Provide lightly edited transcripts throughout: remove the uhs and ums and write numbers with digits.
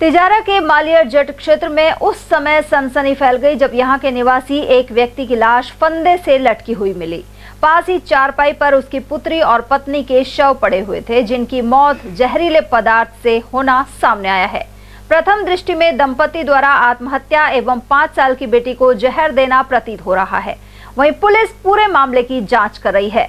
तिजारा के मालियर जट क्षेत्र में उस समय सनसनी फैल गई जब यहां के निवासी एक व्यक्ति की लाश फंदे से लटकी हुई मिली। पास ही चारपाई पर उसकी पुत्री और पत्नी के शव पड़े हुए थे, जिनकी मौत जहरीले पदार्थ से होना सामने आया है। प्रथम दृष्टि में दंपति द्वारा आत्महत्या एवं 5 साल की बेटी को जहर देना प्रतीत हो रहा है। वहीं पुलिस पूरे मामले की जांच कर रही है।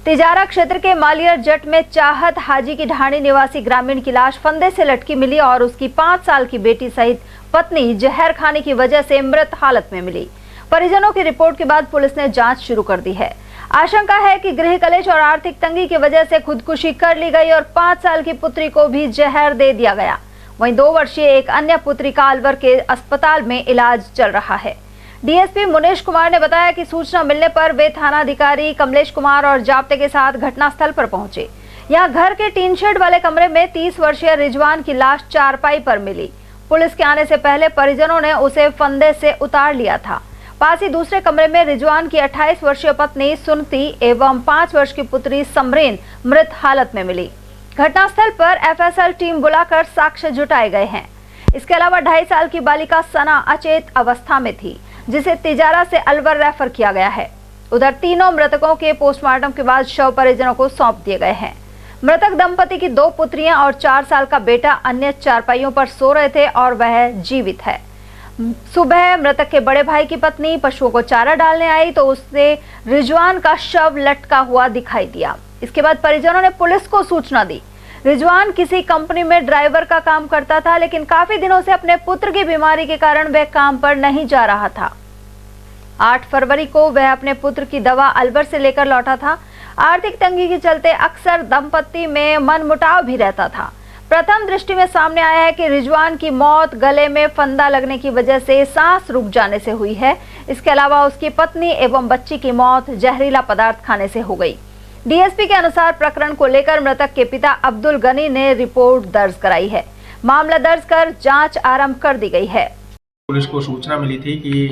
तिजारा क्षेत्र के मालियर जट में चाहत हाजी की ढाणी निवासी ग्रामीण की लाश फंदे से लटकी मिली और उसकी 5 साल की बेटी सहित पत्नी जहर खाने की वजह से मृत हालत में मिली। परिजनों की रिपोर्ट के बाद पुलिस ने जांच शुरू कर दी है। आशंका है कि गृह कलेश और आर्थिक तंगी की वजह से खुदकुशी कर ली गई और 5 साल की पुत्री को भी जहर दे दिया गया। वहीं 2 वर्षीय एक अन्य पुत्री का अलवर के अस्पताल में इलाज चल रहा है। डीएसपी मुनीश कुमार ने बताया कि सूचना मिलने पर वे थानाधिकारी कमलेश कुमार और जाब्ते के साथ घटनास्थल पर पहुंचे। यहां घर के टीन शेड वाले कमरे में 30 वर्षीय रिजवान की लाश चारपाई पर मिली। पुलिस के आने से पहले परिजनों ने उसे फंदे से उतार लिया था। पास ही दूसरे कमरे में रिजवान की 28 वर्षीय पत्नी सुनती एवं 5 वर्ष की पुत्री समरीन मृत हालत में मिली। घटनास्थल पर एफएसएल टीम बुलाकर साक्ष्य जुटाए गए हैं। इसके अलावा 2.5 साल की बालिका सना अचेत अवस्था में थी, जिसे तिजारा से अलवर रेफर किया गया है। उधर तीनों मृतकों के पोस्टमार्टम के बाद शव परिजनों को सौंप दिए गए हैं। मृतक दंपति की 2 पुत्रियां और 4 साल का बेटा अन्य चारपाइयों पर सो रहे थे और वह जीवित है। सुबह मृतक के बड़े भाई की पत्नी पशुओं को चारा डालने आई तो उससे रिजवान का शव लटका हुआ दिखाई दिया। इसके बाद परिजनों ने पुलिस को सूचना दी। रिजवान किसी कंपनी में ड्राइवर का काम करता था, लेकिन काफी दिनों से अपने पुत्र की बीमारी के कारण वह काम पर नहीं जा रहा था। 8 फरवरी को वह अपने पुत्र की दवा अलवर से लेकर लौटा था। आर्थिक तंगी के चलते अक्सर दंपति में मनमुटाव भी रहता था। प्रथम दृष्टि में सामने आया है कि रिजवान की मौत गले में फंदा लगने की वजह से सांस रुक जाने से हुई है। इसके अलावा उसकी पत्नी एवं बच्ची की मौत जहरीला पदार्थ खाने से हो गई। डीएसपी के अनुसार प्रकरण को लेकर मृतक के पिता अब्दुल गनी ने रिपोर्ट दर्ज कराई है। मामला दर्ज कर जांच आरंभ कर दी गई है। पुलिस को सूचना मिली थी कि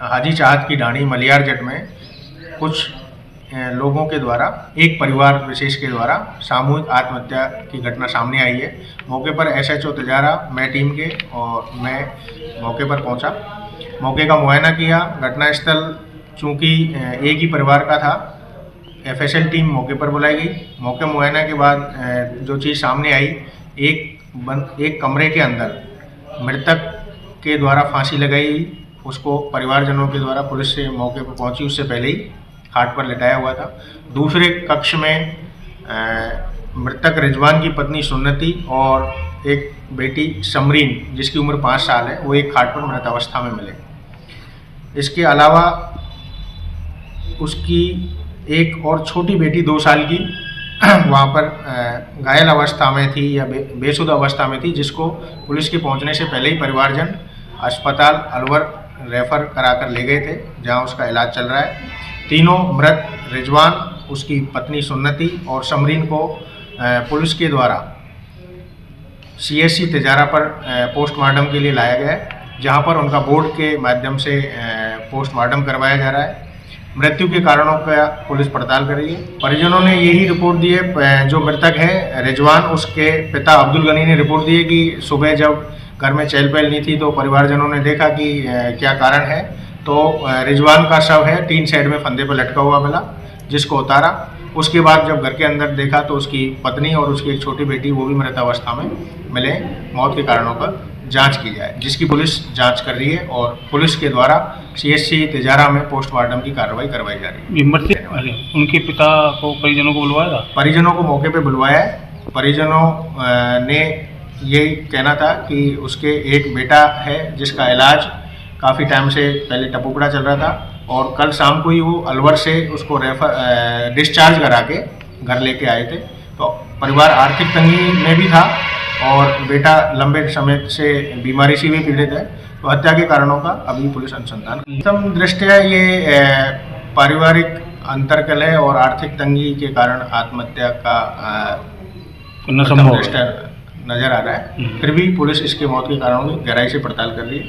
हाजी चाहत की ढाणी मलियार जट में कुछ लोगों के द्वारा, एक परिवार विशेष के द्वारा सामूहिक आत्महत्या की घटना सामने आई है। मौके पर एसएचओ तिजारा, मैं टीम के और मैं मौके पर पहुंचा, मौके का मुआयना किया। घटनास्थल चूँकि एक ही परिवार का था, एफएसएल टीम मौके पर बुलाई गई। मौके मुआयना के बाद जो चीज़ सामने आई, एक कमरे के अंदर मृतक के द्वारा फांसी लगाई, उसको परिवारजनों के द्वारा पुलिस से मौके पर पहुंची उससे पहले ही खाट पर लिटाया हुआ था। दूसरे कक्ष में मृतक रिजवान की पत्नी सुन्नति और एक बेटी समरीन जिसकी उम्र 5 साल है, वो एक खाट पर मृत अवस्था में मिले। इसके अलावा उसकी एक और छोटी बेटी 2 साल की वहाँ पर घायल अवस्था में थी या बेसुध अवस्था में थी, जिसको पुलिस के पहुँचने से पहले ही परिवारजन अस्पताल अलवर रेफर कराकर ले गए थे, जहाँ उसका इलाज चल रहा है। तीनों मृत रिजवान, उसकी पत्नी सुन्नति और समरीन को पुलिस के द्वारा सीएससी तिजारा पर पोस्टमार्टम के लिए लाया गया है, जहाँ पर उनका बोर्ड के माध्यम से पोस्टमार्टम करवाया जा रहा है। मृत्यु के कारणों का पुलिस पड़ताल कर रही है। परिजनों ने यही रिपोर्ट दी है, जो मृतक है रिजवान, उसके पिता अब्दुल गनी ने रिपोर्ट दी है कि सुबह जब घर में चहल पहल नहीं थी तो परिवारजनों ने देखा कि क्या कारण है, तो रिजवान का शव है टीन शेड में फंदे पर लटका हुआ मिला, जिसको उतारा। उसके बाद जब घर के अंदर देखा तो उसकी पत्नी और उसकी एक छोटी बेटी वो भी मृत अवस्था में मिले। मौत के कारणों पर जांच की जाए, जिसकी पुलिस जांच कर रही है और पुलिस के द्वारा सीएससी तिजारा में पोस्टमार्टम की कार्रवाई करवाई जा रही है। उनके पिता को, परिजनों को बुलवाया था? परिजनों को मौके पे बुलवाया है। परिजनों ने ये कहना था कि उसके एक बेटा है जिसका इलाज काफ़ी टाइम से पहले टपुकड़ा चल रहा था और कल शाम को ही वो अलवर से उसको डिस्चार्ज करा के घर लेके आए थे। तो परिवार आर्थिक तंगी में भी था और बेटा लंबे समय से बीमारी से भी पीड़ित है। तो हत्या के कारणों का अभी पुलिस अनुसंधान। प्रथम दृष्टया ये पारिवारिक अंतर्कलह और आर्थिक तंगी के कारण आत्महत्या का नजर आ रहा है। फिर भी पुलिस इसके मौत के कारणों की गहराई से पड़ताल कर रही है।